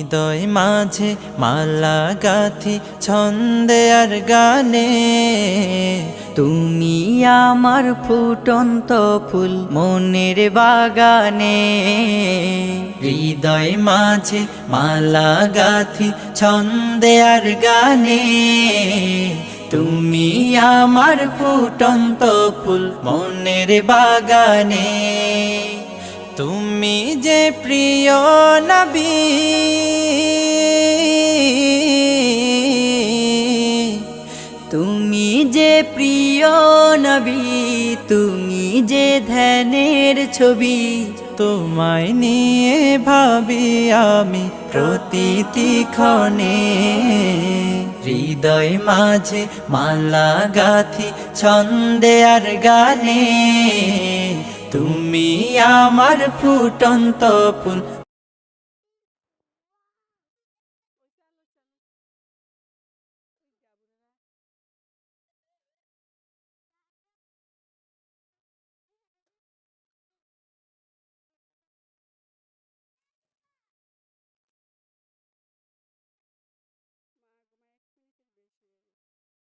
হৃদয় মাঝে মালা গাথি ছন্দে আর গানে, তুমি আমার ফুটন্ত ফুল মনের বাগানে। হৃদয় মাঝে মালা গাথি ছন্দে আর গানে, তুমি আমার ফুটন্ত ফুল মনের বাগানে। তুমি যে প্রিয় নবী, তুমি যে প্রিয় নবী, তুমি যে ধ্যানের ছবি। তোমায় নিয়ে ভাবি আমি প্রতিটি ক্ষণে। হৃদয় মাঝে মালা গাথি ছন্দে আর গানে, তুমি আমার ফুটন্ত ফুল